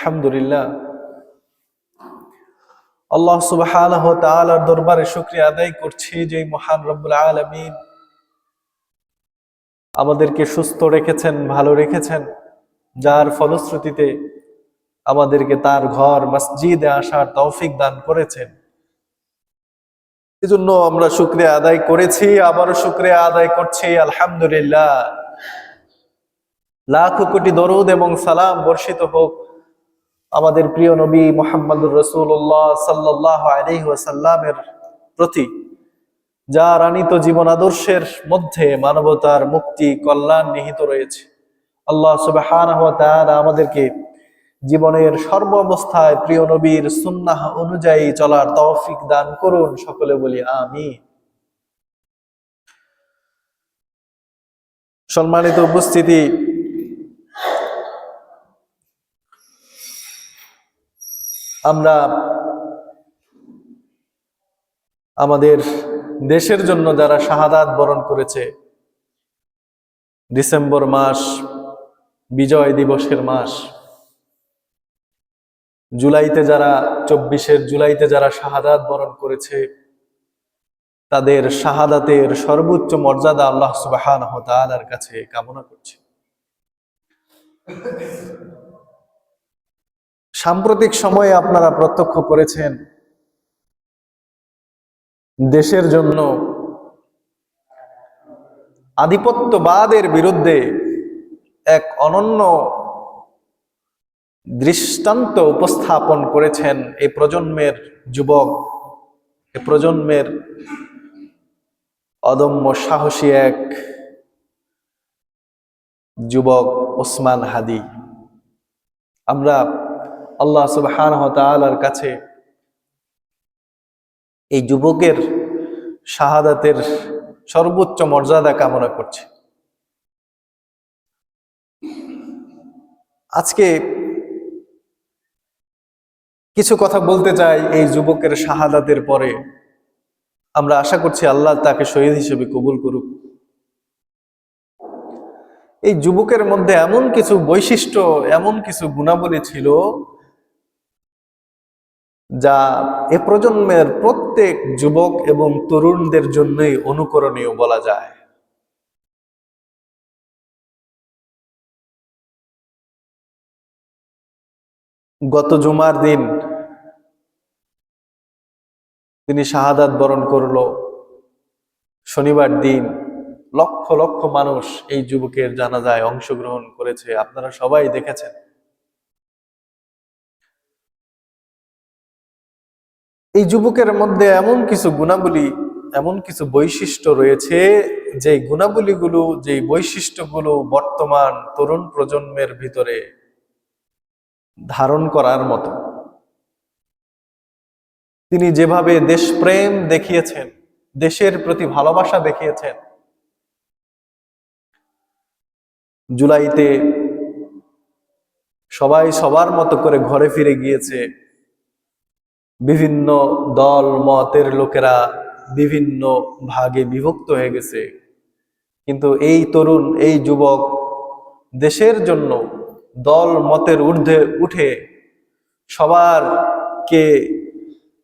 আলহামদুলিল্লাহ, আল্লাহ সুবহানাহু ওয়া তাআলার দরবারে শুকরিয়া আদায় করছি যে মহান রব্বুল আলামিন আমাদেরকে সুস্থ রেখেছেন, ভালো রেখেছেন, যার ফলশ্রুতিতে আমাদেরকে তার ঘর মসজিদে আসার তৌফিক দান করেছেন। এজন্য আমরা শুকরিয়া আদায় করেছি, আবারও শুকরিয়া আদায় করছি। আলহামদুলিল্লাহ, লাখো কোটি দরুদ এবং সালাম বর্ষিত হোক আমাদের প্রিয় নবী মুহাম্মদুর রাসূলুল্লাহ সাল্লাল্লাহু আলাইহি ওয়াসাল্লামের প্রতি, যার আনিত জীবন আদর্শের মধ্যে মানবতার মুক্তি, কল্যাণ নিহিত রয়েছে। আল্লাহ সুবহানাহু ওয়া তাআলা আমাদেরকে জীবনের সর্ব অবস্থায় প্রিয় নবীর সুন্নাহ অনুযায়ী চলার তৌফিক দান করুন। সকলে বলি আমিন। সম্মানিত উপস্থিতি, আমরা আমাদের দেশের জন্য যারা শাহাদাত বরণ করেছে, ডিসেম্বর মাস বিজয় দিবসের মাস, জুলাইতে যারা 24 জুলাইতে যারা শাহাদাত বরণ করেছে, তাদের শাহাদাতের সর্বোচ্চ মর্যাদা আল্লাহ সুবহানাহু ওয়া তাআলার কাছে কামনা করছি। সাম্প্রতিক সময়ে আপনারা প্রত্যক্ষ করেছেন দেশের জন্য আধিপত্যবাদের বিরুদ্ধে এক অনন্য দৃষ্টান্ত উপস্থাপন করেছেন এই প্রজন্মের যুবক, এই প্রজন্মের অদম্য সাহসী এক যুবক ওসমান হাদি। আমরা আল্লাহ সুবহানাহু ওয়া তাআলার কাছে এই যুবকের শাহাদাতের সর্বোচ্চ মর্যাদা কামনা করছি। আজকে কিছু কথা বলতে চাই এই যুবকের শাহাদাতের পরে। আমরা আশা করছি আল্লাহ তাকে শহীদ হিসেবে কবুল করুক। এই যুবকের মধ্যে এমন কিছু বৈশিষ্ট্য, এমন কিছু গুণাবলী ছিল যা এ প্রজন্মের প্রত্যেক যুবক এবং তরুণদের জন্যই অনুকরণীয় বলা যায়। গত জুমার দিন তিনি শাহাদাত বরণ করলো। শনিবার দিন লক্ষ লক্ষ মানুষ এই যুবকের জানাজায় অংশগ্রহণ করেছে, আপনারা সবাই দেখেছেন। এই যুবকের মধ্যে এমন কিছু গুণাবলী, এমন কিছু বৈশিষ্ট্য রয়েছে, যে গুণাবলীগুলো, যে বৈশিষ্ট্যগুলো বর্তমান তরুণ প্রজন্মের ভিতরে ধারণ করার মতো। তিনি যেভাবে দেশপ্রেম দেখিয়েছেন, দেশের প্রতি ভালোবাসা দেখিয়েছেন, জুলাইতে সবাই সবার মতো করে ঘরে ফিরে গিয়েছে। বিভিন্ন দল মতের লোকেরা বিভিন্ন ভাগে বিভক্ত হয়ে গেছে, কিন্তু এই তরুণ, এই যুবক দেশের জন্য দল মতের ঊর্ধ্বে উঠে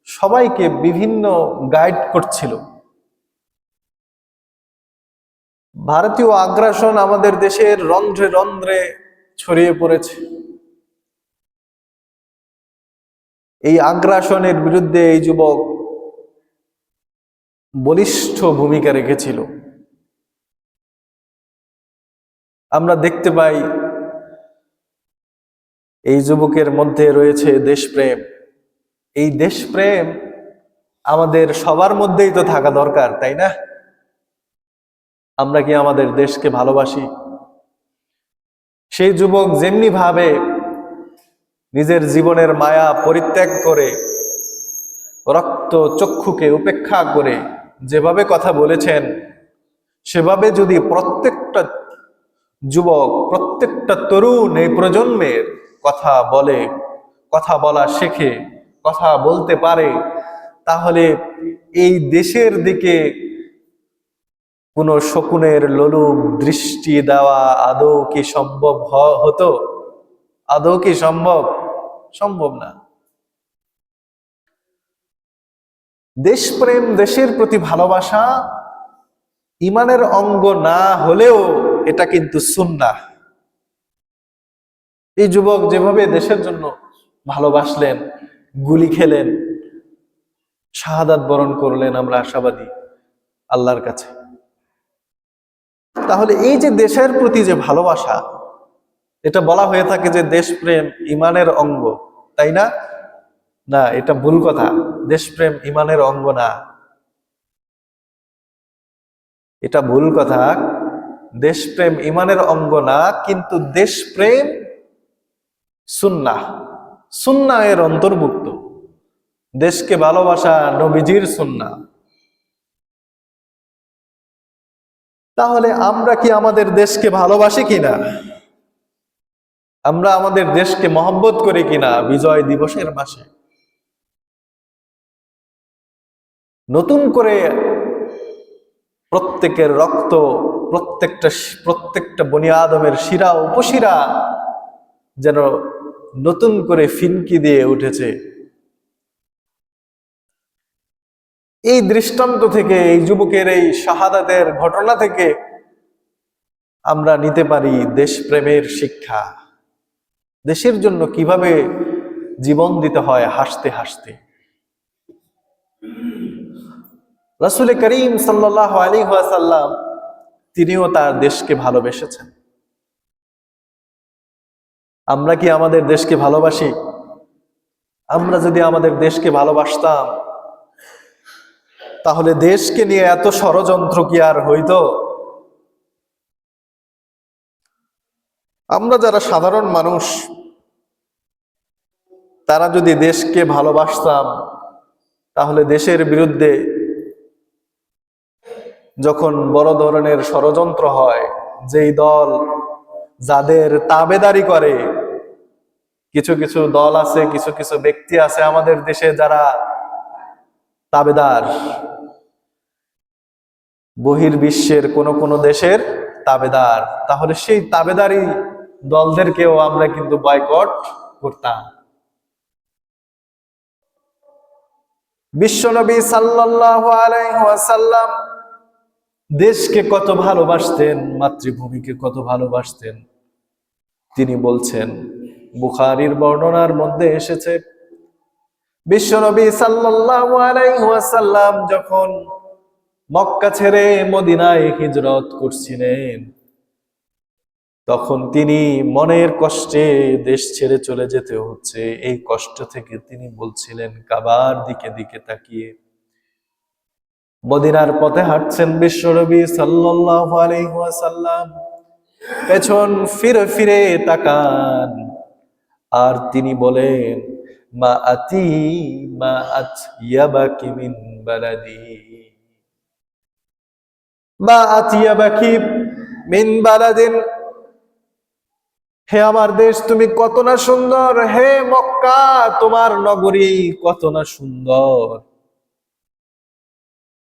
সবাইকে বিভিন্ন গাইড করছিল। ভারতীয় আগ্রাসন আমাদের দেশের রন্ধ্রে রন্ধ্রে ছড়িয়ে পড়েছে। এই আগ্রাসনের বিরুদ্ধে এই যুবক বলিষ্ঠ ভূমিকা রেখেছিল। আমরা দেখতে পাই এই যুবকের মধ্যে রয়েছে দেশপ্রেম। এই দেশপ্রেম আমাদের সবার মধ্যেই তো থাকা দরকার, তাই না? আমরা কি আমাদের দেশকে ভালোবাসি? সেই যুবক যেমনি ভাবে নিজের জীবনের মায়া পরিত্যাগ করে, রক্ত চক্ষুকে উপেক্ষা করে যেভাবে কথা বলেছেন, সেভাবে যদি প্রত্যেকটা যুবক, প্রত্যেকটা তরুণ এই প্রজন্মের কথা বলে, কথা বলা শেখে, কথা বলতে পারে, তাহলে এই দেশের দিকে কোনো শকুনের লোলুপ দৃষ্টি দেওয়া আদৌ কি সম্ভব হতো? আদৌ কি সম্ভব? সম্ভব না। দেশপ্রেম, দেশের প্রতি ভালোবাসা ইমানের অঙ্গ না হলেও এটা কিন্তু সুন্নাহ। এই যুবক যেভাবে দেশের জন্য ভালোবাসলেন, গুলি খেলেন, শাহাদাত বরণ করলেন, আমরা আশাবাদী আল্লাহর কাছে। তাহলে এই যে দেশের প্রতি যে ভালোবাসা, এটা বলা হয়ে থাকে যে দেশপ্রেম ইমানের অঙ্গ, তাই না? না, এটা ভুল কথা। দেশপ্রেম ইমানের অঙ্গ না, এটা ভুল কথা। দেশপ্রেম ইমানের অঙ্গ না, কিন্তু দেশপ্রেম সুন্নাহ, সুন্নাহ এর অন্তর্ভুক্ত। দেশকে ভালোবাসা নবীজির সুন্নাহ। তাহলে আমরা কি আমাদের দেশকে ভালোবাসি কিনা? আমরা আমাদের দেশকে মহব্বত করি কিনা? বিজয় দিবসের মাসে নতুন করে প্রত্যেকের রক্ত, প্রত্যেকটা বনি আদমের শিরা উপশিরা যেন নতুন করে ফিনকি দিয়ে উঠেছে। এই দৃষ্টান্ত থেকে, এই যুবকের এই শাহাদাতের ঘটনা থেকে আমরা নিতে পারি দেশপ্রেমের শিক্ষা। দেশের জন্য কিভাবে জীবন দিতে হয় হাসতে হাসতে। রাসূল করিম সাল্লাল্লাহু আলাইহি ওয়াসাল্লাম তিনিও তার দেশকে ভালোবেসেছেন। আমরা কি আমাদের দেশকে ভালোবাসি? আমরা যদি আমাদের দেশকে ভালোবাসতাম, তাহলে দেশকে নিয়ে এত ষড়যন্ত্র কি আর হইতো? আমরা যারা সাধারণ মানুষ, তারা যদি দেশকে ভালোবাসতাম, তাহলে দেশের বিরুদ্ধে যখন বড় ধরনের ষড়যন্ত্র হয়, যেই দল যাদের তাবেদারি করে, কিছু কিছু দল আছে, কিছু কিছু ব্যক্তি আছে আমাদের দেশে যারা তাবেদার, বহির্বিশ্বের কোন কোন দেশের তাবেদার, তাহলে সেই তাবেদারি দলদেরকেও আমরা কিন্তু বয়কট করতাম। বিশ্বনবী সাল্লাল্লাহু আলাইহি ওয়াসাল্লাম দেশকে কত ভালোবাসতেন, মাতৃভূমিকে কত ভালোবাসতেন। তিনি বলছেন, বুখারীর বর্ণনার মধ্যে এসেছে, বিশ্বনবী সাল্লাল্লাহু আলাইহি ওয়াসাল্লাম যখন মক্কা ছেড়ে মদিনায় হিজরত করছিলেন, তখন তিনি মনের কষ্টে দেশ ছেড়ে চলে যেতে হচ্ছে, এই কষ্ট থেকে তিনি বলছিলেন, কাবার দিকে দিকে তাকিয়ে মদিনার পথে হাঁটছেন বিশ্বনবী সাল্লাল্লাহু আলাইহি ওয়াসাল্লাম, পেছন ফিরে ফিরে তাকান, আর তিনি বলেন, মা আতি মা আতিয়াবাকি মিন বালাদি, মা আতিয়াবাকি মিন বালাদিন, হে আমার দেশ তুমি কত না সুন্দর, হে মক্কা তোমার নগরী কত না সুন্দর,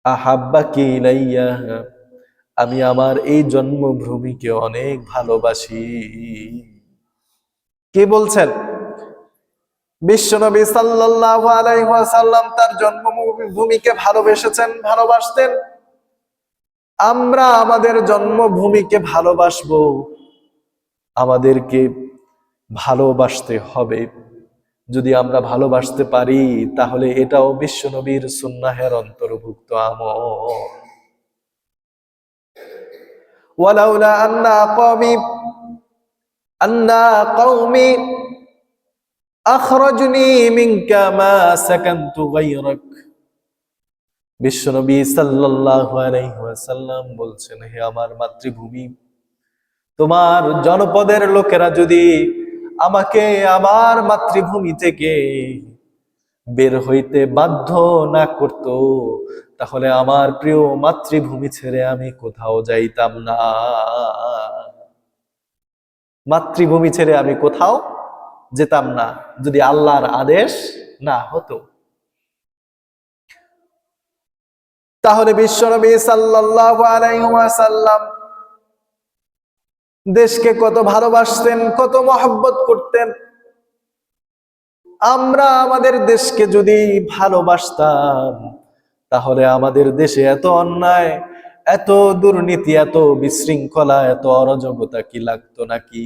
আহাব্বাকি ইলাইয়া, আমি আমার এই জন্মভূমিকে অনেক ভালোবাসি। কে বলছেন? বিশ্বনবী সাল্লাল্লাহু আলাইহি ওয়াসাল্লাম তার জন্মভূমিকে ভালোবেসেছেন, ভালোবাসতেন। আমরা আমাদের জন্মভূমিকে ভালোবাসবো, আমাদেরকে ভালোবাসতে হবে। যদি আমরা ভালোবাসতে পারি, তাহলে এটাও বিশ্বনবীর সুন্নাহের অন্তর্ভুক্ত আমল। ওয়ালাউলা আন্না কওমি আখরাজনি মিনকা মা সাকানতু গায়রাক, বিশ্বনবী সাল্লাল্লাহু আলাইহি ওয়াসাল্লাম বলছেন, হে আমার মাতৃভূমি, তোমার জনপদের লোকেরা যদি আমাকে আমার মাতৃভূমি থেকে বের হইতে বাধ্য না করত, তাহলে আমার প্রিয় মাতৃভূমি ছেড়ে আমি কোথাও যাইতাম না। মাতৃভূমি ছেড়ে আমি কোথাও যেতাম না, যদি আল্লাহর আদেশ না হতো। তাহলে বিশ্বনবী সাল্লাল্লাহু আলাইহি ওয়াসাল্লাম দেশকে কত ভালোবাসতেন, কত মহব্বত করতেন। আমরা আমাদের দেশকে যদি ভালোবাসতাম, তাহলে আমাদের দেশে এত অন্যায়, এত দুর্নীতি, এত বিশৃঙ্খলা, এত অরাজকতা কি লাগতো নাকি?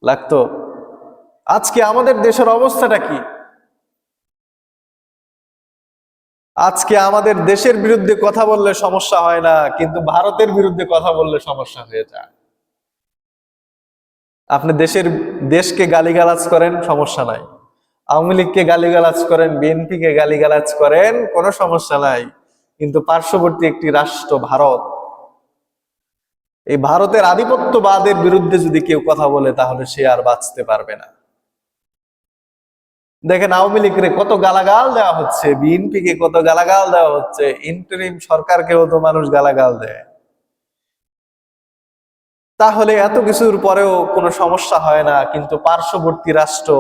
লাগতো? আজকে আমাদের দেশের অবস্থাটা কি? আজকে আমাদের দেশের বিরুদ্ধে কথা বললে সমস্যা হয় না, কিন্তু ভারতের বিরুদ্ধে কথা বললে সমস্যা হয়ে যায়। আপনি দেশকে গালিগালাজ করেন, সমস্যা নাই। আওয়ামী লীগকে গালিগালাজ করেন, বিএনপিকে গালিগালাজ করেন, কোনো সমস্যা নাই। কিন্তু পার্শ্ববর্তী একটি রাষ্ট্র ভারত, এই ভারতের আধিপত্যবাদের বিরুদ্ধে যদি কেউ কথা বলে, তাহলে সে আর বাঁচতে পারবে না। দেখেন, আওয়ামী লীগকে কত গালাগাল দেওয়া হচ্ছে, বিএনপিকে কত গালাগাল দেওয়া হচ্ছে, ইন্টারিম সরকারকেও তো মানুষ গালাগাল দেয়। তাহলে এত কিছুর পরেও কোনো সমস্যা হয় না, কিন্তু পার্শ্ববর্তী রাষ্ট্র,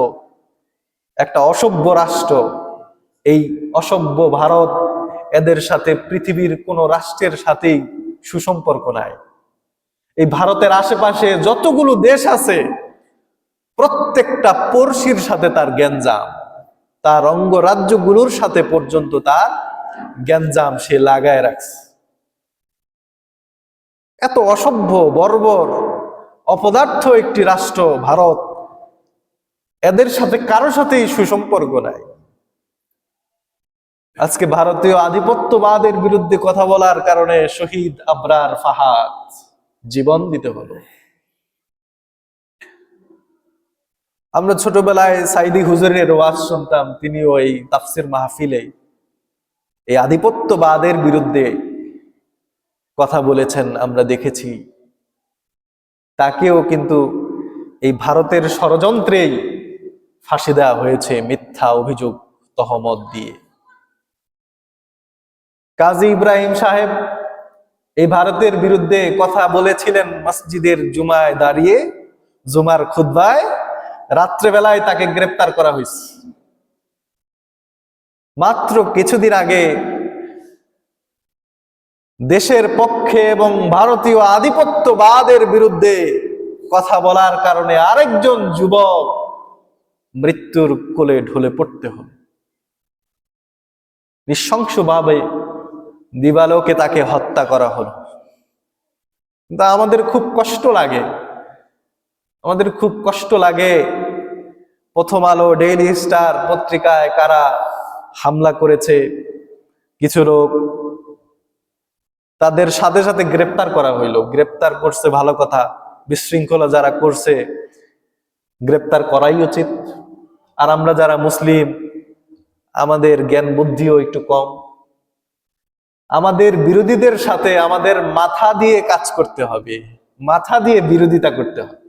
একটা অসভ্য রাষ্ট্র, এই অসভ্য ভারত, এদের সাথে পৃথিবীর কোন রাষ্ট্রের সাথেই সুসম্পর্ক নাই। এই ভারতের আশেপাশে যতগুলো দেশ আছে, প্রত্যেকটা পড়শির সাথে তার গ্যাঞ্জাম, তার অঙ্গরাজ্যগুলোর সাথে পর্যন্ত তার গ্যাঞ্জাম সে লাগায় রাখছে। এত অসভ্য, বর্বর, অপদার্থ একটি রাষ্ট্র ভারত, এদের সাথে কারো সাথেই সুসম্পর্ক নাই। আজকে ভারতীয় আধিপত্যবাদের বিরুদ্ধে কথা বলার কারণে শহীদ আবরার ফাহাদ জীবন দিতে হলো। আমরা ছোটবেলায় সাইদি হুজুরের ওয়াজ শুনতাম, তিনিও এই তাফসির মাহফিলে এই আধিপত্যবাদের বিরুদ্ধে কথা বলেছেন, আমরা দেখেছি। তাকেও কিন্তু এই ভারতের ষড়যন্ত্রেই ফাঁসি দেওয়া হয়েছে, মিথ্যা অভিযোগ, তহমত দিয়ে। কাজী ইব্রাহিম সাহেব এই ভারতের বিরুদ্ধে কথা বলেছিলেন মসজিদের জুমায় দাঁড়িয়ে, জুমার খুতবায়। রাত্রেবেলায় তাকে গ্রেপ্তার করা হয়েছে। মাত্র কিছুদিন আগে দেশের পক্ষে এবং ভারতীয় আধিপত্যবাদের বিরুদ্ধে কথা বলার কারণে আরেকজন যুবক মৃত্যুর কোলে ঢলে পড়তে হল। নৃশংসভাবে দিবালোকে তাকে হত্যা করা হলো। কিন্তু আমাদের খুব কষ্ট লাগে, আমাদের খুব কষ্ট লাগে। প্রথম আলো, ডেইলি স্টার পত্রিকায় কারা হামলা করেছে, কিছু লোক, তাদের সাথে সাথে গ্রেপ্তার করা হইলো। গ্রেপ্তার করছে ভালো কথা, বিশৃঙ্খলা যারা করছে গ্রেপ্তার করাই উচিত। আর আমরা যারা মুসলিম, আমাদের জ্ঞান বুদ্ধিও একটু কম। আমাদের বিরোধীদের সাথে আমাদের মাথা দিয়ে কাজ করতে হবে, মাথা দিয়ে বিরোধিতা করতে হবে,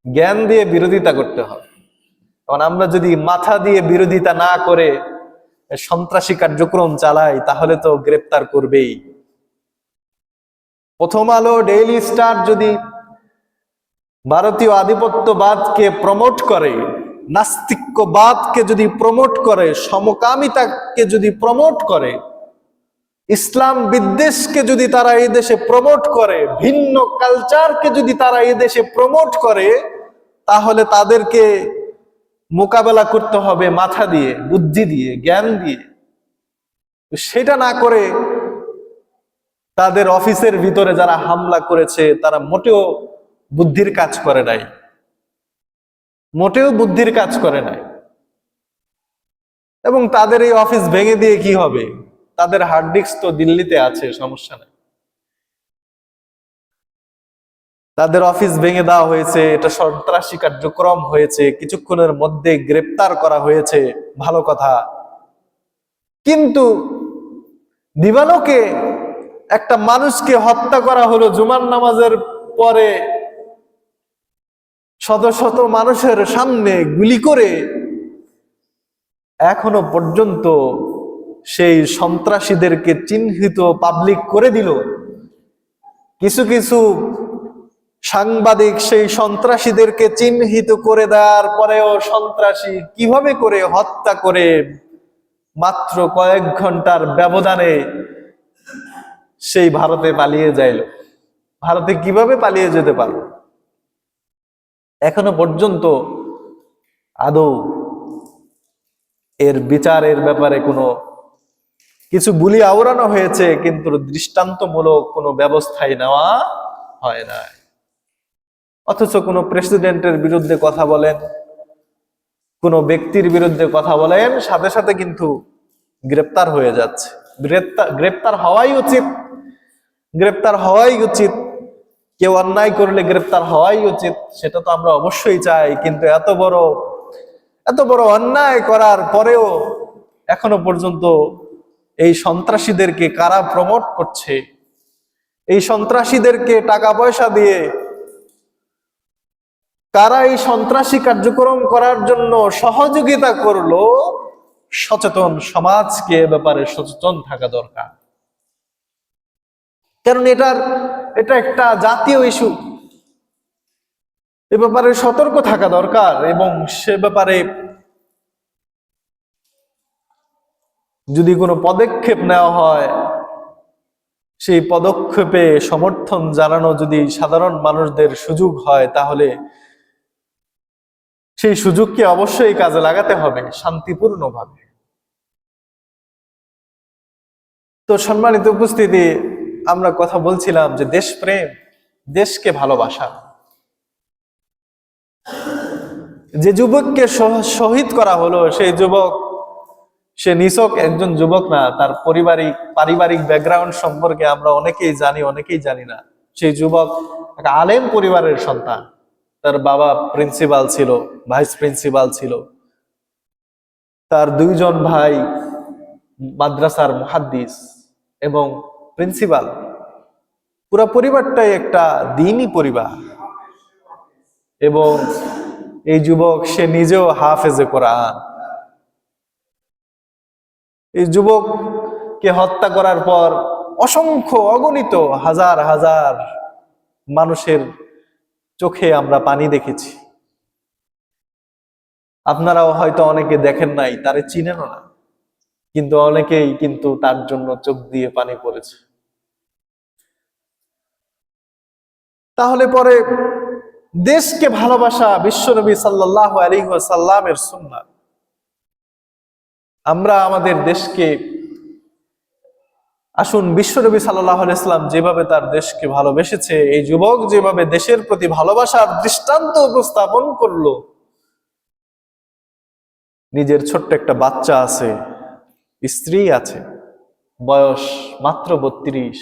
জ্ঞান দিয়ে বিরোধিতা করতে হবে। কারণ আমরা যদি মাথা দিয়ে বিরোধিতা না করে সন্ত্রাসী কার্যক্রম চালাই, তাহলে তো গ্রেপ্তার করবেই। প্রথম আলো, ডেইলি স্টার যদি ভারতীয় আধিপত্যবাদকে প্রমোট করে, নাস্তিক্যবাদকে যদি প্রমোট করে, সমকামিতাকে যদি প্রমোট করে, ইসলাম বিদ্বেষকে যদি তারা এই দেশে প্রমোট করে, ভিন্ন কালচারকে যদি তারা এই দেশে প্রমোট করে, তাহলে তাদেরকে মোকাবেলা করতে হবে মাথা দিয়ে, বুদ্ধি দিয়ে, জ্ঞান দিয়ে। সেটা না করে তাদের অফিসের ভিতরে যারা হামলা করেছে, তারা মোটেও বুদ্ধির কাজ করে নাই, মোটেও বুদ্ধির কাজ করে নাই। এবং তাদের এই অফিস ভেঙে দিয়ে কি হবে? তাদের হার্ড ডিস্ক তো দিল্লিতে আছে, সমস্যা নাই। তাদের অফিস ভেঙে দেওয়া হয়েছে, এটা সন্ত্রাসী কার্যক্রম হয়েছে, কিছুক্ষণের মধ্যে গ্রেপ্তার করা হয়েছে, ভালো কথা। কিন্তু দিবালোকে একটা মানুষকে হত্যা করা হলো জুমার নামাজের পরে, শত শত মানুষের সামনে গুলি করে। এখনো পর্যন্ত সেই সন্ত্রাসীদেরকে চিহ্নিত পাবলিক করে দিল। কিছু কিছু সাংবাদিক সেই সন্ত্রাসীদেরকে চিহ্নিত করে দেওয়ার পরেও সন্ত্রাসী কিভাবে করে হত্যা করে মাত্র কয়েক ঘন্টার ব্যবধানে সেই ভারতে পালিয়ে যাইল। ভারতে কিভাবে পালিয়ে যেতে পারল? এখনো পর্যন্ত আদৌ এর বিচারের ব্যাপারে কোনো কিছু বুলি আওড়ানো হয়েছে, কিন্তু দৃষ্টান্তমূলক কোনো ব্যবস্থাই নেওয়া হয় না। অথচ কোনো প্রেসিডেন্টের বিরুদ্ধে কথা বলেন, কোনো ব্যক্তির বিরুদ্ধে কথা বলেন, সাথে সাথে কিন্তু গ্রেপ্তার হয়ে যাচ্ছে। গ্রেপ্তার হওয়াই উচিত, গ্রেপ্তার হওয়াই উচিত। কেউ অন্যায় করলে গ্রেপ্তার হওয়াই উচিত, সেটা তো আমরা অবশ্যই চাই। কিন্তু এত বড় অন্যায় করার পরেও এখনো পর্যন্ত এই সন্ত্রাসীদেরকে কারা প্রমোট করছে, এই সন্ত্রাসীদেরকে টাকা পয়সা দিয়ে কারা এই সন্ত্রাসী কার্যক্রম করার জন্য সহযোগিতা করলো, সচেতন সমাজকে এ ব্যাপারে সচেতন থাকা দরকার। কারণ এটা একটা জাতীয় ইস্যু, এ ব্যাপারে সতর্ক থাকা দরকার। এবং সে ব্যাপারে যদি কোনো পদক্ষেপ নেওয়া হয়, সেই পদক্ষেপে সমর্থন জানানো যদি সাধারণ মানুষদের সুযোগ হয়, তাহলে সেই সুযোগকে অবশ্যই কাজে লাগাতে হবে শান্তিপূর্ণভাবে। তো সম্মানিত উপস্থিতি, আমরা কথা বলছিলাম যে দেশপ্রেম, দেশকে ভালোবাসা। যে যুবককে শহীদ করা হলো, সেই যুবক সে নিছক একজন যুবক না, তার পারিবারিক ব্যাকগ্রাউন্ড সম্পর্কে আমরা অনেকেই জানি, অনেকেই জানি না। সেই যুবক একটা আলেম পরিবারের সন্তান, তার বাবা প্রিন্সিপাল ছিল, ভাইস প্রিন্সিপাল ছিল, তার দুইজন ভাই মাদ্রাসার মুহাদ্দিস এবং প্রিন্সিপাল। পুরো পরিবারটাই একটা দ্বীনি পরিবার। এবং এই যুবক সে নিজেও হাফেজে কোরআন। এই যুবককে হত্যা করার পর অসংখ্য অগণিত হাজার হাজার মানুষের চোখে আমরা পানি দেখেছি। আপনারাও হয়তো অনেকে দেখেন নাই, তারে চিনেনও না, কিন্তু অনেকেই কিন্তু তার জন্য চোখ দিয়ে পানি পড়েছে। তাহলে পরে দেশকে ভালোবাসা বিশ্বনবী সাল্লাল্লাহু আলাইহি ওয়াসাল্লামের সুন্নাহ। আমরা আমাদের দেশকে, আসুন বিশ্বনবী সাল্লাল্লাহু আলাইহি ওয়াসাল্লাম যেভাবে তার দেশকে ভালোবেসেছে, এই যুবক যেভাবে দেশের প্রতি ভালোবাসার দৃষ্টান্ত উপস্থাপন করলো, নিজের ছোট্ট একটা বাচ্চা আছে, স্ত্রী আছে, বয়স মাত্র 32,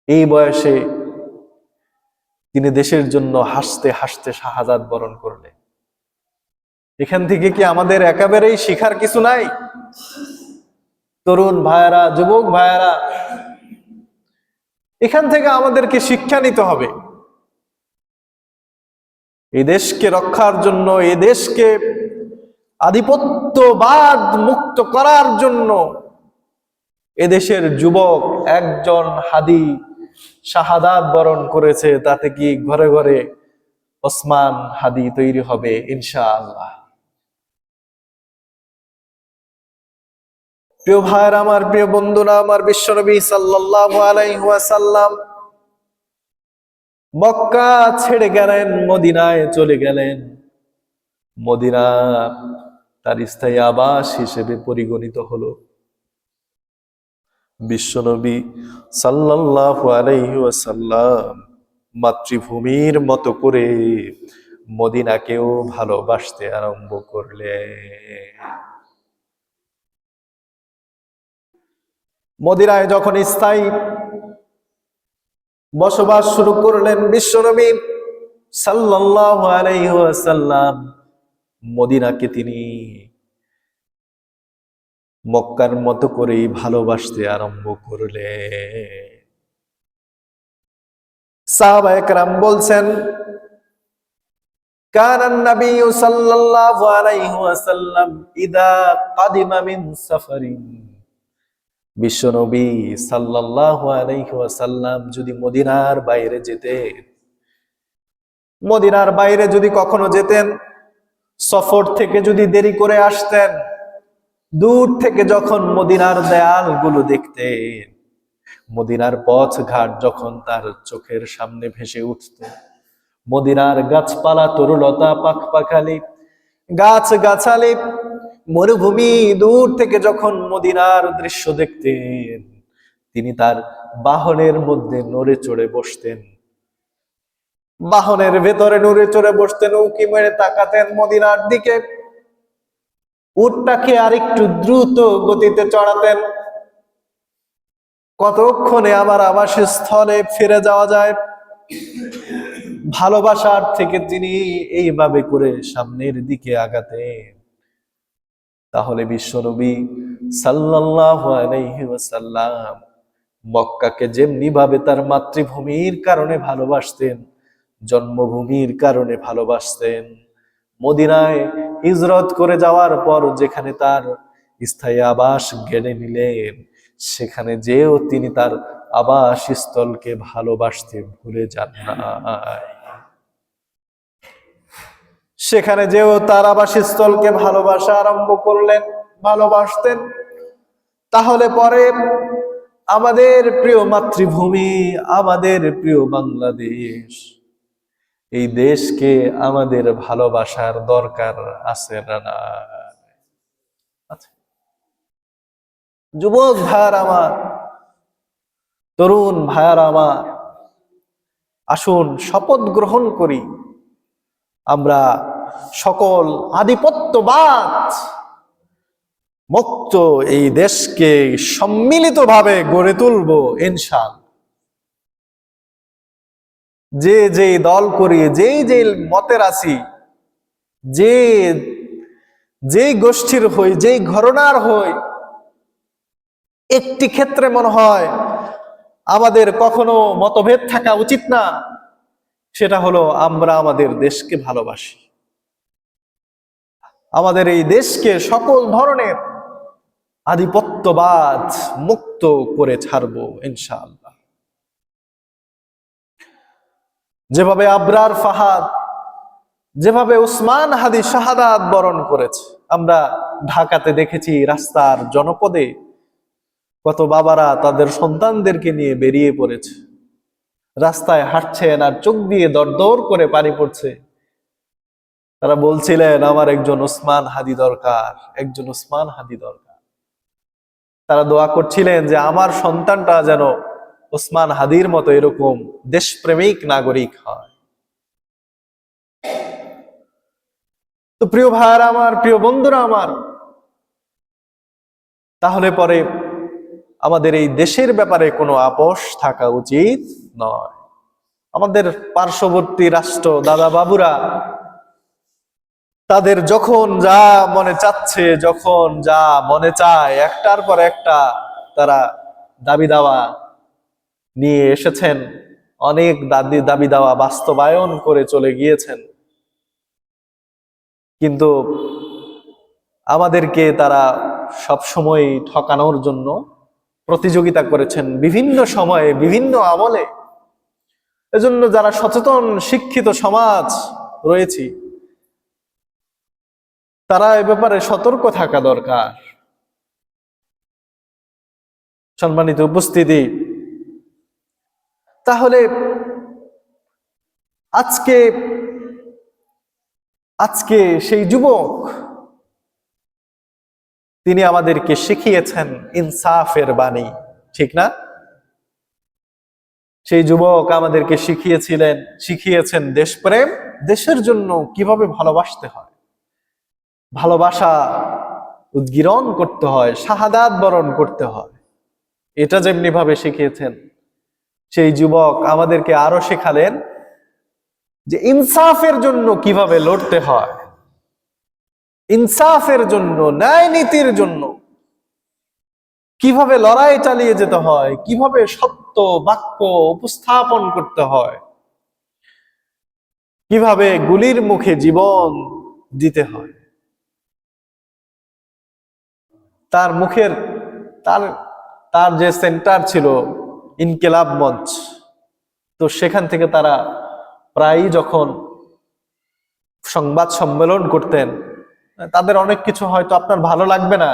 এই বয়সে তিনি দেশের জন্য হাসতে হাসতে শাহাদাত বরণ করলেন। এখান থেকে কি আমাদের একেবারেই শিখার কিছু নাই? তরুণ ভাইয়েরা, যুবক ভাইয়েরা, এখান থেকে আমাদেরকে শিক্ষা নিতে হবে। এই দেশকে রক্ষার জন্য, এই দেশকে আধিপত্যবাদ মুক্ত করার জন্য এদেশের যুবক একজন হাদি শাহাদাত বরণ করেছে। তাতে কি ঘরে ঘরে ওসমান হাদি তৈরি হবে ইনশাআল্লাহ। প্রিয় ভাইয়েরা আমার, প্রিয় বন্ধুরা আমার, বিশ্বনবী সাল্লাল্লাহু আলাইহি ওয়াসাল্লাম মক্কা ছেড়ে গেলেন, মদিনায় চলে গেলেন। মদিনা তার স্থায়ী আবাস হিসেবে পরিগণিত হলো। বিশ্বনবী সাল্লাল্লাহু আলাইহি ওয়াসাল্লাম মাতৃভূমির মতো করে মদিনাকেও ভালোবাসতে আরম্ভ করলেন। মদিনায় যখন স্থায়ী বসবাস শুরু করলেন বিশ্বনবী সাল্লাল্লাহু আলাইহি ওয়াসাল্লাম, মদিনাকে তিনি মক্কার মতো করেই ভালোবাসতে আরম্ভ করলেন। সাহাবায়ে কেরাম বলছেন, কানান নবী সাল্লাল্লাহু আলাইহি ওয়াসাল্লাম ইদা কাদিমা মিন সাফারিন, বিশ্বনবী সাল্লাল্লাহু আলাইহি ওয়াসাল্লাম যদি মদিনার বাইরে যেতেন, মদিনার বাইরে যদি কখনো যেতেন, সফর থেকে যদি দেরি করে আসতেন, দূর থেকে যখন মদিনার দেয়ালগুলো দেখতেন, মদিনার পথ ঘাট যখন তার চোখের সামনে ভেসে উঠত, মদিনার গাছপালা তরুলতা পাখ পাখালি, গাছ গাছালি, মরুভূমি দূর থেকে যখন মদিনার দৃশ্য দেখতেন, তিনি তার বাহনের মধ্যে নড়ে চড়ে বসতেন, বাহনের ভেতরে নড়ে চড়ে বসতেন, উঁকি মেরে তাকাতেন মদিনার দিকে, উটটাকে আরেকটু দ্রুত গতিতে চড়াতেন, কতক্ষণে আমার আবাসস্থলে ফিরে যাওয়া যায়। ভালোবাসার থেকে তিনি এইভাবে করে সামনের দিকে আগাতেন। তাহলে বিশ্বনবী সাল্লাল্লাহু আলাইহি ওয়াসাল্লাম মক্কাকে যেমনি ভাবে তার মাতৃভূমির কারণে ভালোবাসতেন, জন্মভূমির কারণে ভালোবাসতেন, মদিনায় হিজরত করে যাওয়ার পর যেখানে তার স্থায়ী আবাস গেড়ে নিলেন, সেখানে যেও তিনি তার আবাসস্থলকে ভালোবাসতে ভুলে যান নাই। সেখানে যেও তার আবাসস্থলকে ভালোবাসা আরম্ভ করলেন, ভালোবাসতেন। তাহলে পরে আমাদের প্রিয় মাতৃভূমি, আমাদের প্রিয় বাংলাদেশ, এই দেশকে আমাদের ভালোবাসার দরকার আছে না? আচ্ছা, যুবক ভাইয়ার আমার, তরুণ ভাইয়ার আমার, আসুন শপথ গ্রহণ করি, আমরা সকল আধিপত্যবাদ মুক্ত এই দেশকে সম্মিলিতভাবে গড়ে তুলব ইনশাআল্লাহ। যে যে দল করি, যে মতের আছি, যে গোষ্ঠীর হই, যেই ঘরানার হই, একটি ক্ষেত্রে মনে হয় আমাদের কখনো মতভেদ থাকা উচিত না, সেটা হলো আমরা আমাদের দেশকে ভালোবাসি, আমাদের এই দেশকে সকল ধরনের আধিপত্যবাদ মুক্ত করে ছাড়বো ইনশাআল্লাহ। যেভাবে আবরার ফাহাদ, যেভাবে উসমান হাদি শাহাদাত বরণ করেছে, আমরা ঢাকাতে দেখেছি রাস্তার জনপদে কত বাবারা তাদের সন্তানদেরকে নিয়ে বেরিয়ে পড়েছে, রাস্তায় হাঁটছেন আর চোখ দিয়ে দরদর করে পানি পড়ছে। তারা বলছিলেন আমার একজন উসমান হাদি দরকার, একজন উসমান হাদি দরকার। তারা দোয়া করছিলেন যে আমার সন্তানটা যেন উসমান হাদির মতো এরকম দেশপ্রেমিক নাগরিক হয়। তো প্রিয় ভাইরা আমার, প্রিয় বন্ধুরা আমার, তাহলে পরে আমাদের এই দেশের ব্যাপারে কোনো আপোষ থাকা উচিত নয়। আমাদের পার্শ্ববর্তী রাষ্ট্র দাদা বাবুরা তাদের যখন যা মনে চাচ্ছে, যখন যা মনে চায়, একটার পর একটা তারা দাবি দাওয়া নিয়ে এসেছেন, অনেক দাবি দাওয়া বাস্তবায়ন করে চলে গিয়েছেন, কিন্তু আমাদেরকে তারা সবসময় ঠকানোর জন্য প্রতিযোগিতা করেছেন বিভিন্ন সময়ে, বিভিন্ন আমলে। এজন্য যারা সচেতন শিক্ষিত সমাজ রয়েছে, তারা এ ব্যাপারে সতর্ক থাকা দরকার। সম্মানিত উপস্থিতি, তাহলে আজকে সেই যুবক, তিনি আমাদেরকে শিখিয়েছেন ইনসাফের বাণী, ঠিক না? সেই যুবক আমাদেরকে শিখিয়েছেন দেশপ্রেম, দেশের জন্য কিভাবে ভালোবাসতে হয়, ভালোবাসা উদ্গীরণ করতে হয়, শাহাদাত বরণ করতে হয়। এটা যেমনি ভাবে শিখিয়েছেন, সেই যুবক আমাদেরকে আরো শেখালেন যে ইনসাফের জন্য কিভাবে লড়তে হয়, ইনসাফের জন্য, ন্যায় নীতির জন্য কিভাবে লড়াই চালিয়ে যেতে হয়, কিভাবে সত্য বাক্য উপস্থাপন করতে হয়, কিভাবে গুলির মুখে জীবন দিতে হয়। তার মুখের তার যে সেন্টার ছিল ইনকিলাব মঞ্চ, তো সেখান থেকে তারা প্রায়ই যখন সংবাদ সম্মেলন করতেন, তাদের অনেক কিছু হয়তো আপনার ভালো লাগবে না।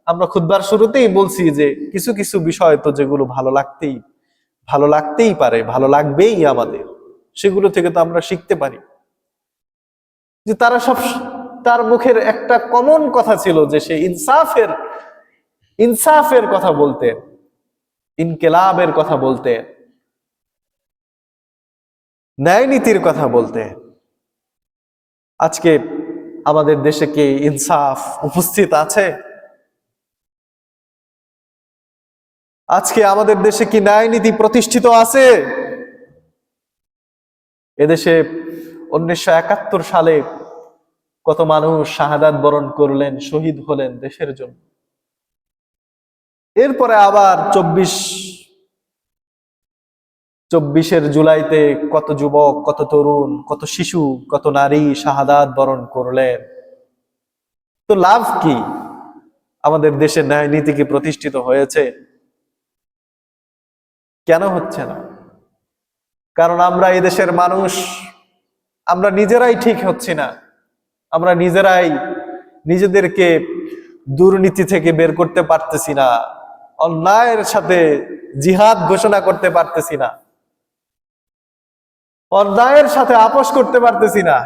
আমরা খুতবার শুরুতেই বলছি যে কিছু কিছু বিষয় তো যেগুলো ভালো লাগতেই পারে, ভালো লাগবেই আমাদের। সেগুলো থেকে তো আমরা শিখতে পারি যে তারা সব, তার মুখের একটা কমন কথা ছিল যে সে ইনসাফের কথা বলতেন, ইনকিলাবের কথা বলতেন, ন্যায় নীতির কথা বলতেন। আজকে আমাদের দেশে কি ইনসাফ উপস্থিত আছে? আজকে আমাদের দেশে কি ন্যায় নীতি প্রতিষ্ঠিত আছে? এদেশে 1971 সালে কত মানুষ শাহাদাত বরণ করলেন, শহীদ হলেন দেশের জন্য। এরপরে আবার 24 জুলাইতে কত যুবক, কত তরুণ, কত শিশু, কত নারী শাহাদাত বরণ করলেন। তো লাভ কি? আমাদের দেশে ন্যায় নীতি কি প্রতিষ্ঠিত হয়েছে? কেন হচ্ছে না? কারণ আমরা এই দেশের মানুষ, আমরা নিজেরাই ঠিক হচ্ছি না। আমরা নিজেরাই নিজেদেরকে দুর্নীতি থেকে বের করতে পারতেছি না, অন্যায়ের সাথে জিহাদ ঘোষণা করতে পারতেছি না, অন্যায়ের সাথে আপোষ করতে পারতেছি না।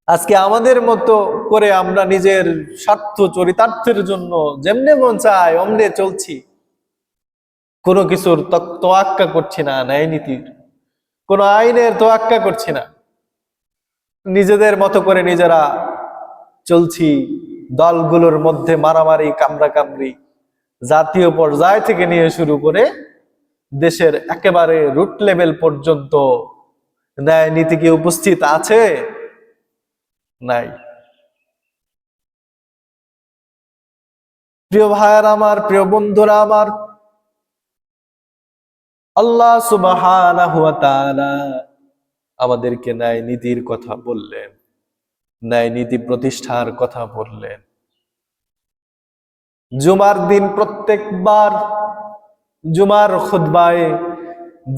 আজকে আমাদের মতো করে আমরা নিজের স্বার্থ চরিতার্থের জন্য যেমনে মন চায় অমনে চলছি, কোনো কিছুর তোয়াক্কা করছি না, ন্যায় নীতির কোনো আইনের তোয়াক্কা করছি না, নিজেদের মতো করে নিজেরা চলছি। দলগুলোর মধ্যে মারামারি, কামড়াকামড়ি, জাতীয় পর্যায় থেকে নিয়ে শুরু করে দেশের একেবারে রুট লেভেল পর্যন্ত ন্যায় নীতি কি উপস্থিত আছে? নাই। প্রিয় ভাইয়েরা আমার, প্রিয় বন্ধুরা আমার, আল্লাহ সুবহানাহু ওয়া তাআলা আমাদেরকে ন্যায় নীতির কথা বললেন, ন্যায় নীতি প্রতিষ্ঠার কথা বললেন। জুমার দিন প্রত্যেকবার জুমার খুতবায়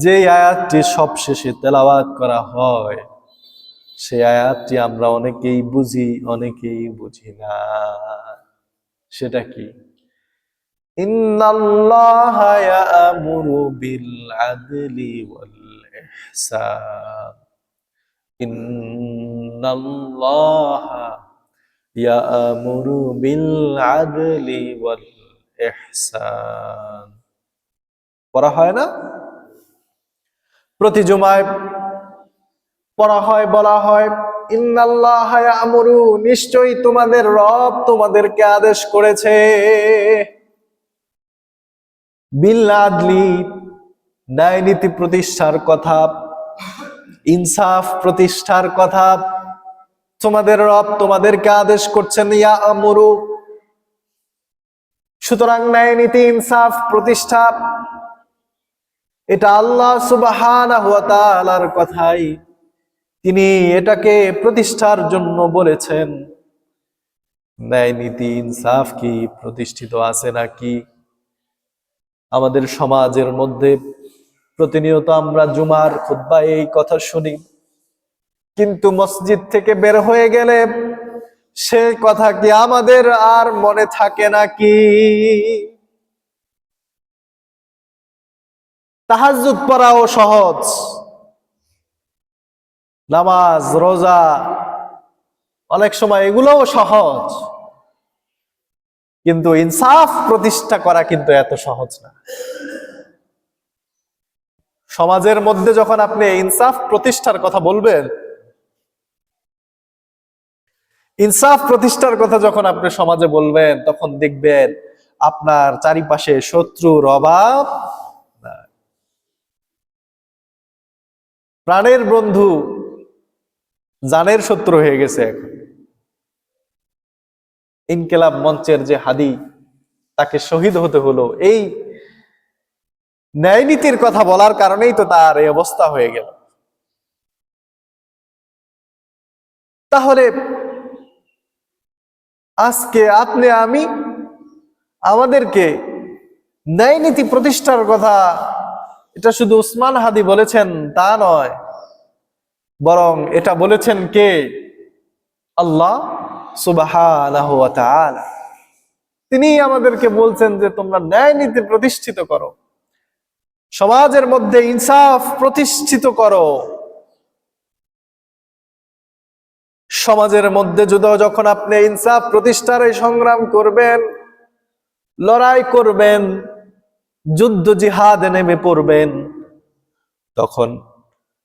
যে আয়াতটি সবশেষে তেলাওয়াত করা হয়, সেই আয়াতটি আমরা অনেকেই বুঝি, অনেকেই বুঝি না। সেটা কি? ইন্নাল্লাহা ইয়া'মুরু বিল আদলি ওয়াল ইহসান। ইন্নাল্লাহা ইয়া'মুরু বিল আদলি ওয়াল ইহসান। পড়া হয় না? প্রতি জুমায় পড়া হয়, বলা হয় ইন্নাল্লাহা ইয়া'মুরু, নিশ্চয়ই তোমাদের রব তোমাদেরকে আদেশ করেছে, বিল আদলি, ন্যায় নীতি প্রতিষ্ঠার কথা, ইনসাফ প্রতিষ্ঠার কথা তোমাদের রব তোমাদেরকে আদেশ করছেন। ইয়া'মুরু, সুতরাং ন্যায় নীতি ইনসাফ প্রতিষ্ঠা এটা আল্লাহ সুবহানাহু ওয়া তাআলার কথাই, তিনি এটাকে প্রতিষ্ঠার জন্য বলেছেন। ন্যায় নীতি ইনসাফ কি প্রতিষ্ঠিত আছে নাকি? আমাদের সমাজের মধ্যে প্রতিনিয়ত আমরা জুমার খুতবায় এই কথা শুনি, কিন্তু মসজিদ থেকে বের হয়ে গেলে সে কথা কি আমাদের আর মনে থাকে নাকি? তাহাজ্জুদ পড়াও সহজ, নামাজ রোজা অনেক সময় এগুলোও সহজ, কিন্তু ইনসাফ প্রতিষ্ঠা করা কিন্তু এত সহজ না। সমাজের মধ্যে যখন আপনি ইনসাফ প্রতিষ্ঠার কথা বলবেন, ইনসাফ প্রতিষ্ঠার কথা যখন আপনি সমাজে বলবেন, তখন দেখবেন আপনার চারিপাশে শত্রুর অভাব নাই। প্রাণের বন্ধু জানের শত্রু হয়ে গেছে এখন। ইনকিলাব মঞ্চের যে হাদি, তাকে শহীদ হতে হলো এই ন্যায় নীতির কথা বলার কারণেই তো তার এই অবস্থা হয়ে গেল। তাহলে আজকে আপনি আমি আমাদেরকে ন্যায় নীতি প্রতিষ্ঠার কথা এটা শুধু উসমান হাদি বলেছেন তা নয়, বরং এটা বলেছেন কে? আল্লাহ সুবহানাহু ওয়া তাআলা। তিনি আমাদেরকে বলছেন যে তোমরা ন্যায় নীতি প্রতিষ্ঠিত করো। সমাজের মধ্যে ইনসাফ প্রতিষ্ঠিত করো। সমাজের মধ্যে যখন আপনি ইনসাফ প্রতিষ্ঠার সংগ্রাম করবেন, লড়াই করবেন, যুদ্ধ জিহাদে নেমে পড়বেন, তখন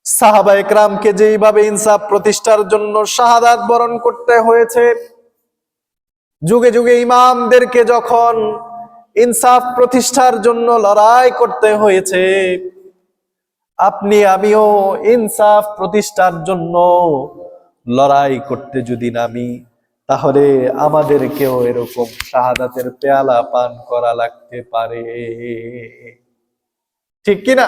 সাহাবায়ে কেরামকে যেইভাবে ইনসাফ প্রতিষ্ঠার জন্য শাহাদাত বরণ করতে হয়েছে, যুগে যুগে ইমামদেরকে যখন ইনসাফ প্রতিষ্ঠার জন্য লড়াই করতে হয়েছে, আপনি আমিও ইনসাফ প্রতিষ্ঠার জন্য লড়াই করতে যদি নামি, তাহলে আমাদেরকেও এরকম শাহাদাতের পেয়ালা পান করা লাগতে পারে। ঠিক কিনা?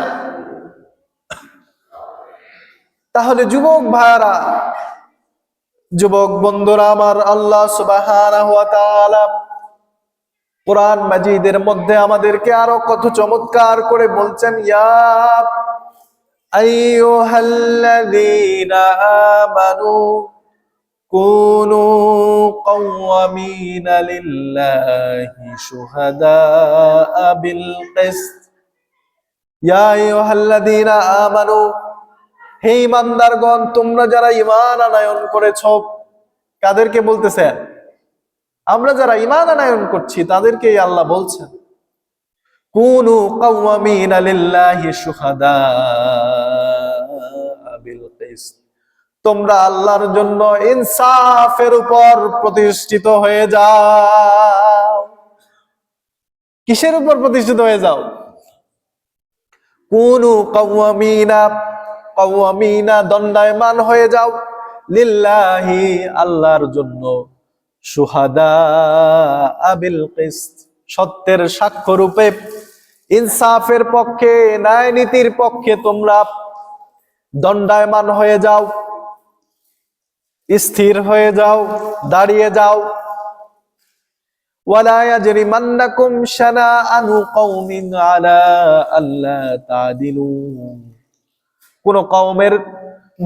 তাহলে যুবক ভাইরা, যুবক বন্ধুরা আমার, আল্লাহ সুবহানাহু ওয়া তাআলা কোরআন মাজিদের মধ্যে আমাদেরকে আরো কত চমৎকার করে বলছেন, ইয়া আইয়ুহাল্লাযীনা আমানু কুনু কাওয়ামিনা লিল্লাহি শুহাদাআ বিল কিসত। ইয়া আইয়ুহাল্লাযীনা আমানু, হে ঈমানদারগণ, তোমরা যারা ঈমান আনয়ন করেছো। কাদেরকে বলতেছেন? আমরা যারা ঈমান আনয়ন করছি তাদেরকেই আল্লাহ বলছেন, কুনু কাওয়ামিনা লিল্লাহি শুহাদাআ বিল কিসত, তোমরা আল্লাহর জন্য ইনসাফের উপর প্রতিষ্ঠিত হয়ে যাও। কিসের উপর প্রতিষ্ঠিত হয়ে যাও? কুনু কাওয়ামিনা, কাওয়ামিনা দণ্ডায়মান হয়ে যাও, লিল্লাহি আল্লাহর জন্য, শুহাদাআ বিল কিসত সত্যের সাক্ষ্য রূপে, ইনসাফের পক্ষে, ন্যায় নীতির পক্ষে তোমরা দণ্ডায়মান হয়ে যাও, স্থির হয়ে যাও, দাঁড়িয়ে যাও। ওয়ালা ইয়াজরিমান্নাকুম শানাআনু কওমিন আলা আল্লা তা'দিলু, কোন কওমের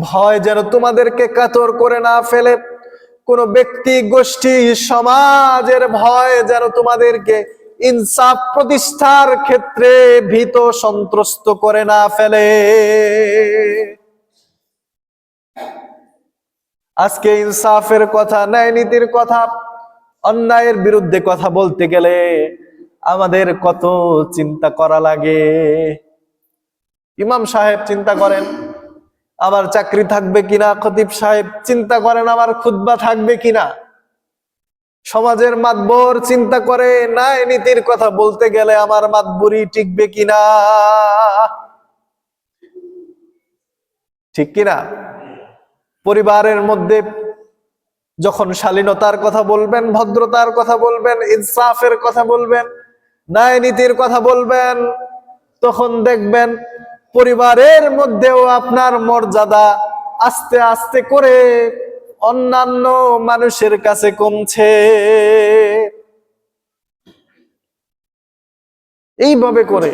ভয় যেন তোমাদেরকে কাতর করে না ফেলে, কোন ব্যক্তি, গোষ্ঠী, সমাজের ভয় যেন তোমাদেরকে ইনসাফ প্রতিষ্ঠার ক্ষেত্রে ভীত সন্ত্রস্ত করে না ফেলে। আজকে ইনসাফের কথা, ন্যায় নীতির কথা, অন্যায়ের বিরুদ্ধে কথা বলতে গেলে আমাদের কত চিন্তা করা লাগে। ইমাম সাহেব চিন্তা করেন আমার চাকরি থাকবে কিনা, খতিব সাহেব চিন্তা করেন আমার খুতবা থাকবে কিনা, সমাজের মাতবর চিন্তা করে ন্যায় নীতির কথা বলতে গেলে আমার মাতবরি টিকবে কিনা। ঠিক কিনা? পরিবারের মধ্যে যখন শালীনতার কথা বলবেন, ভদ্রতার কথা বলবেন, ইনসাফের কথা বলবেন, ন্যায় নীতির কথা বলবেন, তখন দেখবেন পরিবারের মধ্যেও আপনার মর্যাদা আস্তে আস্তে করে অন্যান্য মানুষের কাছে কমছে। এইভাবে করে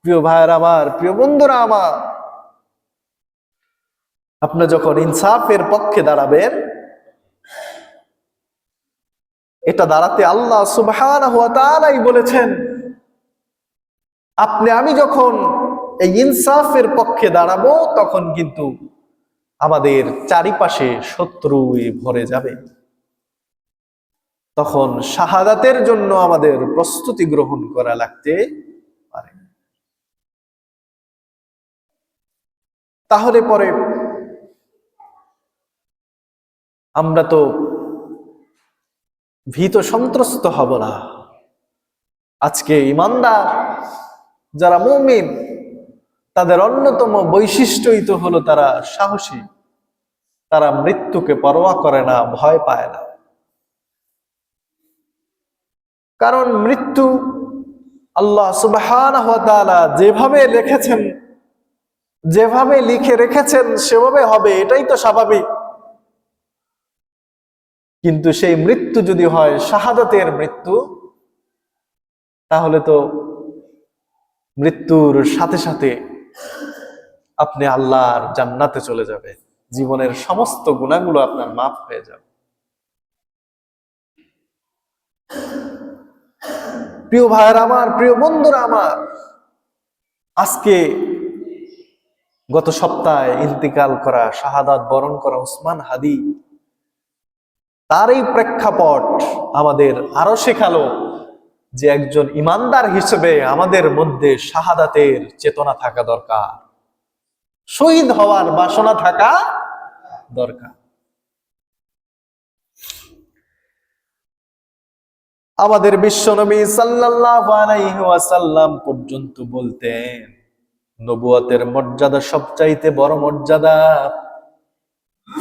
প্রিয় ভাইয়েরা আমার, প্রিয় বন্ধুরা আমার, আপনি যখন ইনসাফের পক্ষে দাঁড়াবেন, এটা দাঁড়াতে আল্লাহ সুবহানাহু ওয়া তাআলাই বলেছেন, আপনি আমি যখন এই ইনসাফের পক্ষে দাঁড়াবো তখন কিন্তু আমাদের চারিপাশে শত্রুই ভরে যাবে। তখন শাহাদাতের জন্য আমাদের প্রস্তুতি গ্রহণ করা লাগতে পারে। তাহলে পরে আমরা তো ভীত সন্ত্রস্ত হব না। আজকে ঈমানদার যারা মুমিন, তাদের অন্যতম বৈশিষ্ট্যই তো হলো তারা সাহসী, তারা মৃত্যুকে পরোয়া করে না, ভয় পায় না। কারণ মৃত্যু আল্লাহ সুবহানাহু ওয়া তাআলা যেভাবে লিখেছেন, যেভাবে লিখে রেখেছেন সেভাবে হবে, এটাই তো স্বাভাবিক। কিন্তু সেই মৃত্যু যদি হয় শাহাদাতের মৃত্যু, তাহলে তো মৃত্যুর সাথে সাথে আপনি আল্লাহর জান্নাতে চলে যাবে, জীবনের সমস্ত গুনাহগুলো আপনার মাফ হয়ে যাবে। প্রিয় ভাইয়েরা আমার, প্রিয় বন্ধুরা আমার, আজকে গত সপ্তাহে ইন্তিকাল করা, শাহাদাত বরণ করা উসমান হাদি, তার এই প্রেক্ষাপট আমাদের আরো শেখালো যে একজন ইমানদার হিসেবে আমাদের মধ্যে শাহাদাতের চেতনা থাকা দরকার, শহীদ হওয়ার বাসনা থাকা দরকার। আমাদের বিশ্বনবী সাল্লাল্লাহু আলাইহি ওয়াসাল্লাম পর্যন্ত বলতেন, নবুয়তের মর্যাদা সবচাইতে বড় মর্যাদা,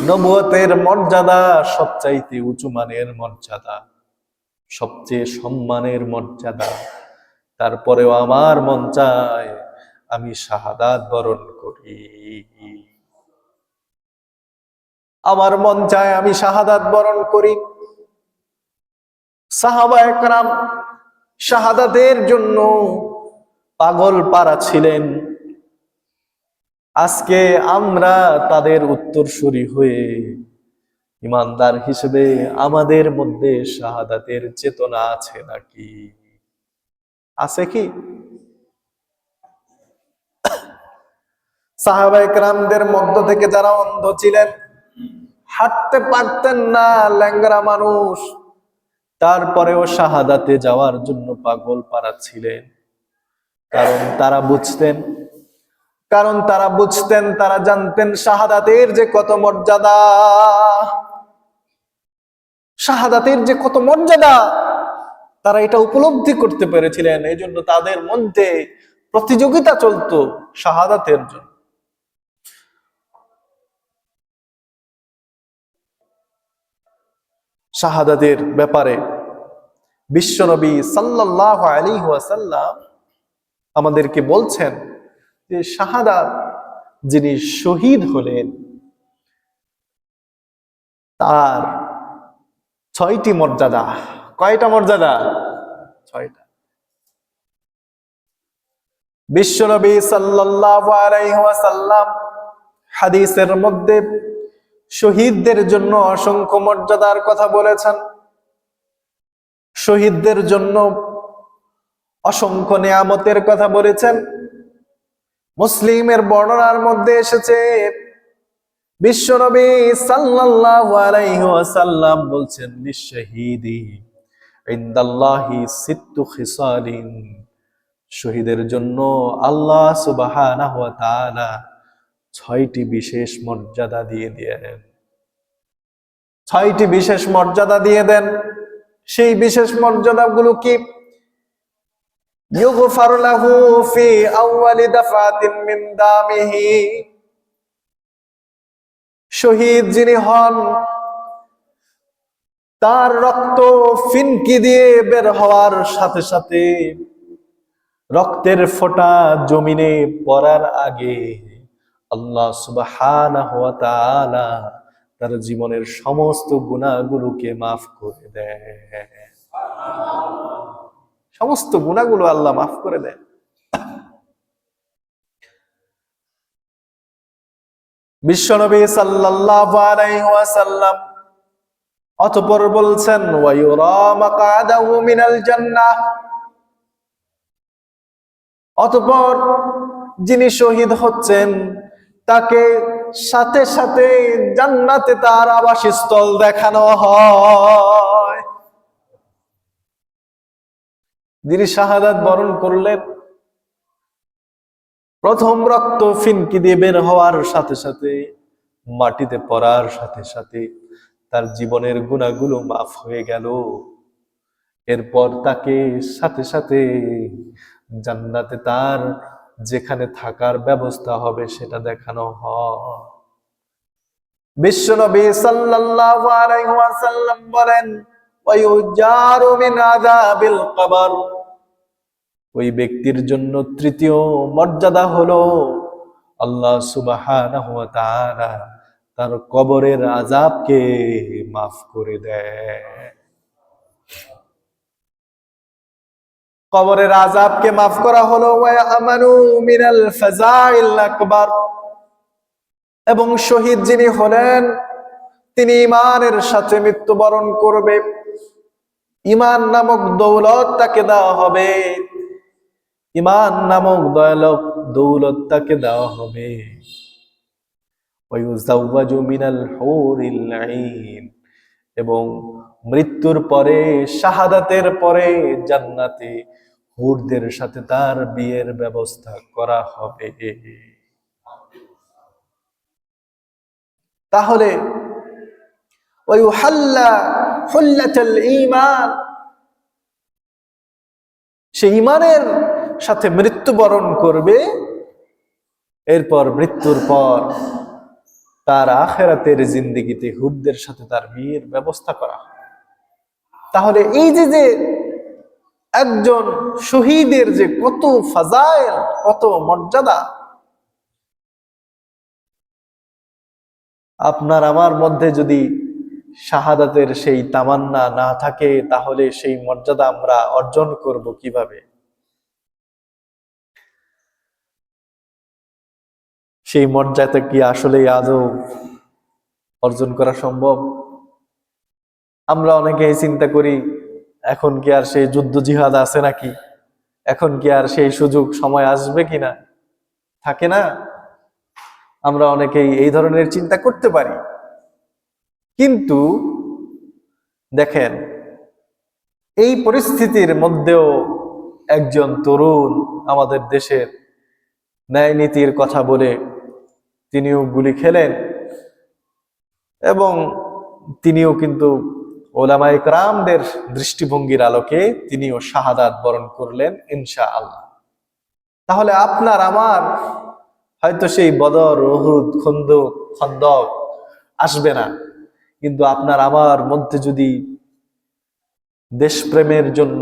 নবুয়তের মর্যাদা সবচাইতে উঁচু মানের মর্যাদা, সবচেয়ে সম্মানের মর্যাদা। তারপরেও আমার মন চায় আমি শাহাদাত বরণ করি, আমার মন চায় আমি শাহাদাত বরণ করি। সাহাবায়ে কেরাম শাহাদাতের জন্য পাগল পারা ছিলেন। আজকে আমরা তাদের উত্তরসূরি হয়ে ইমানদার হিসেবে আমাদের মধ্যে শাহাদাতের চেতনা আছে নাকি? আছে কি? সাহাবায়ে কেরামদের মধ্য থেকে যারা অন্ধ ছিলেন, হাঁটতে পারতেন না, ল্যাংড়া মানুষ, তারপরেও শাহাদাতে যাওয়ার জন্য পাগল পারা ছিলেন। কারণ তারা বুঝতেন, তারা জানতেন শাহাদাতের যে কত মর্যাদা, শাহাদাতের যে কত মর্যাদা, তারা এটা উপলব্ধি করতে পেরেছিলেন। এই জন্য তাদের মধ্যে প্রতিযোগিতা চলতো শাহাদাতের জন্য। শাহাদাতের ব্যাপারে বিশ্বনবী সাল্লাল্লাহু আলাইহি ওয়াসাল্লাম আমাদেরকে বলছেন যে শাহাদাত, যিনি শহীদ হলেন, তার 6টি মর্যাদা। কয়টা মর্যাদা? 6টা। বিশ্বনবী সাল্লাল্লাহু আলাইহি ওয়াসাল্লাম হাদিসের মধ্যে শহীদদের জন্য অসংখ্য মর্যাদার কথা বলেছেন, শহীদদের জন্য অসংখ্য নিয়ামতের কথা বলেছেন। মুসলিমের বর্ণনার মধ্যে এসেছে, বিশ্বনবী সাল্লাল্লাহু আলাইহি ওয়াসাল্লাম বলছেন, লিশহীদি ইনদাল্লাহি সিত্তু খিসালিন, শহীদের জন্য আল্লাহ সুবহানাহু ওয়া তাআলা 6টি বিশেষ মর্যাদা দিয়ে দেন। 6টি বিশেষ মর্যাদা দিয়ে দেন। সেই বিশেষ মর্যাদাগুলো কি? ইউগফার লাহু ফি আউয়ালি দাফাতিন মিন দামিহি, শহীদ যিনি হন, তার রক্ত ফিনকি দিয়ে বের হওয়ার সাথে সাথে, রক্তের ফোঁটা জমিনে পড়ার আগে আল্লাহ সুবহানাহু ওয়া তাআলা তার জীবনের সমস্ত গুনাহগুলোকে মাফ করে দেন। সমস্ত গুনাহগুলো আল্লাহ মাফ করে দেন। বিশ্বনবী সাল্লাল্লাহু আলাইহি ওয়াসাল্লাম অতঃপর বলছেন, ওয়া ইউরা মাকআদাহু মিনাল জান্নাহ, অতঃপর যিনি শহীদ হচ্ছেন তাকে সাথে সাথে জান্নাতে তার আবাসস্থল দেখানো হয়। যিনি শাহাদাত বরণ করলেন, প্রথম রক্ত ফিনকি দিয়ে বের হওয়ার সাথে সাথে, মাটিতে পড়ার সাথে সাথে তার জীবনের গুনাহগুলো মাফ হয়ে গেল। এরপর তাকে সাথে সাথে জান্নাতে তার যেখানে থাকার ব্যবস্থা হবে সেটা দেখানো হয়। বিশ্বনবী সাল্লাল্লাহু আলাইহি ওয়াসাল্লাম বলেন, ওয়া ইউজারু মিন আযাবিল কবর, ওই ব্যক্তির জন্য তৃতীয় মর্যাদা হলো আল্লাহ সুবহানাহু ওয়া তাআলা তার কবরের আযাবকে মাফ করে দেয়। কবরের আযাবকে মাফ করা হলো ওয়া আমানু মিনাল ফাযাইল আকবার, এবং শহীদ যিনি হলেন তিনি ঈমানের সাথে মৃত্যুবরণ করবে। ঈমান নামক দৌলত তাকে দেওয়া হবে। ঈমান নামক দৌলত তাকে দেওয়া হবে। ওয়ায়ুযাওয়াজু মিনাল হুরিল আইন, এবং মৃত্যুর পরে, শাহাদাতের পরে জান্নাতে হুরদের সাথে তার বিয়ের ব্যবস্থা করা হবে। তাহলে ওয়ায়ুহাল্লা হুল্লাতাল ঈমান, সে ঈমানের সাথে মৃত্যুবরণ করবে, এরপর মৃত্যুর পর তার আখিরাতের জিন্দেগিতে হুরদের সাথে তার বিয়ের ব্যবস্থা করা হবে। তাহলে এই যে একজন শহীদের যে কত ফাজাইল, কত মর্যাদা, আপনার আমার মধ্যে যদি শাহাদাতের সেই তামান্না না থাকে, তাহলে সেই মর্যাদা আমরা অর্জন করব কিভাবে? সেই মর্যাদা কি আসলে আদৌ অর্জন করা সম্ভব? আমরা অনেকেই চিন্তা করি, এখন কি আর সেই যুদ্ধ জিহাদ আছে নাকি, এখন কি আর সেই সুযোগ সময় আসবে কিনা, থাকে না? আমরা অনেকেই এই ধরনের চিন্তা করতে পারি। কিন্তু দেখেন, এই পরিস্থিতির মধ্যেও একজন তরুণ আমাদের দেশের ন্যায় নীতির কথা বলে তিনিও গুলি খেলেন, এবং তিনিও কিন্তু ওলামায়ে কেরামদের দৃষ্টিভঙ্গির আলোকে তিনিও শাহাদাত বরণ করলেন ইনশাআল্লাহ। তাহলে আপনার আমার হয়তো সেই বদর, উহুদ, খন্দক আসবে না, কিন্তু আপনার আমার মধ্যে যদি দেশপ্রেমের জন্য,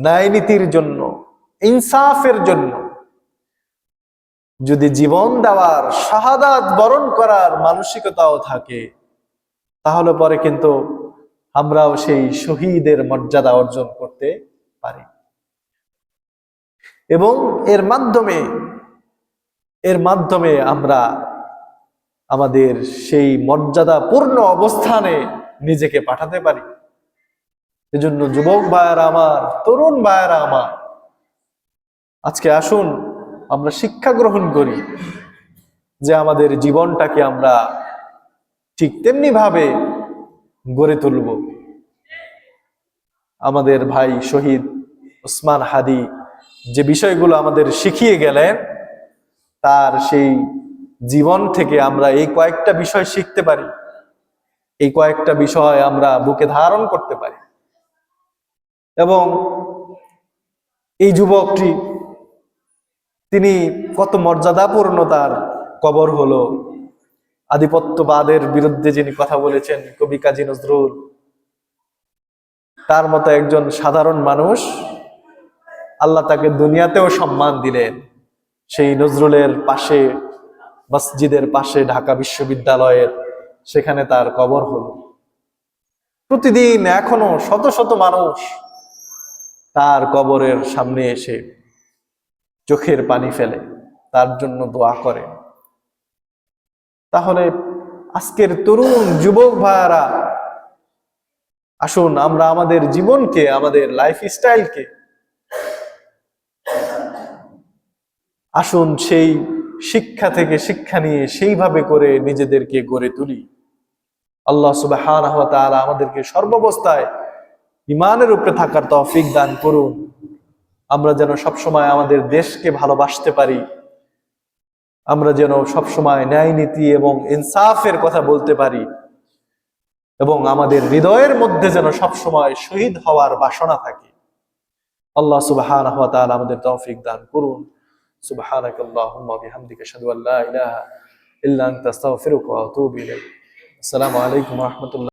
ন্যায় নীতির জন্য, ইনসাফের জন্য যদি জীবন দেওয়ার, শাহাদাত বরণ করার মানসিকতাও থাকে, তাহলে পরে কিন্তু আমরাও সেই শহীদের মর্যাদা অর্জন করতে পারি। এবং এর মাধ্যমে আমরা আমাদের সেই মর্যাদাপূর্ণ অবস্থানে নিজেকে পাঠাতে পারি। এজন্য যুবক ভাইয়েরা আমার, তরুণ ভাইয়েরা আমার, আজকে আসুন আমরা শিক্ষা গ্রহণ করি যে আমাদের জীবনটাকে আমরা ঠিক তেমনি ভাবে গড়ে তুলব। আমাদের ভাই শহীদ ওসমান হাদি যে বিষয়গুলো আমাদের শিখিয়ে গেলেন, তার সেই জীবন থেকে আমরা এই কয়েকটা বিষয় শিখতে পারি, এই কয়েকটা বিষয় আমরা বুকে ধারণ করতে পারি। এবং এই যুবকটি, তিনি কত মর্যাদাপূর্ণ তার কবর হলো। আধিপত্যবাদের বিরুদ্ধে যিনি কথা বলেছেন, কবি কাজী নজরুল, তার মতো একজন সাধারণ মানুষ, আল্লাহ তাকে দুনিয়াতেও সম্মান দিলেন। সেই নজরুলের পাশে, মসজিদের পাশে ঢাকা বিশ্ববিদ্যালয়ের, সেখানে তার কবর হলো। প্রতিদিন এখনো শত শত মানুষ তার কবরের সামনে এসে চোখের পানি ফেলে, তার জন্য দোয়া করে। তাহলে আজকের তরুণ যুবক ভাইয়ারা, আসুন আমরা আমাদের জীবনকে, আমাদের লাইফ স্টাইলকে, আসুন সেই শিক্ষা থেকে শিক্ষা নিয়ে সেইভাবে করে নিজেদেরকে গড়ে তুলি। আল্লাহ সুবহানাহু ওয়া তাআলা আমাদেরকে সর্বাবস্থায় ঈমানের উপরে থাকার তৌফিক দান করুন। আমরা যেন সবসময় আমাদের দেশকে ভালোবাসতে পারি, আমরা যেন সবসময় ন্যায় নীতি এবং ইনসাফের কথা বলতে পারি, এবং আমাদের হৃদয়ের মধ্যে যেন সবসময় শহীদ হওয়ার বাসনা থাকে। আল্লাহ সুবহানাহু ওয়া তাআলা আমাদের তৌফিক দান করুন। সুবহানাকাল্লাহুম্মা ওয়া বিহামদিকা আশহাদু আল্লা ইলাহা ইল্লা আনতা আস্তাগফিরুকা ওয়া আতুবু ইলাইক। আসসালামু আলাইকুম ওয়া রাহমাতুল্লাহ।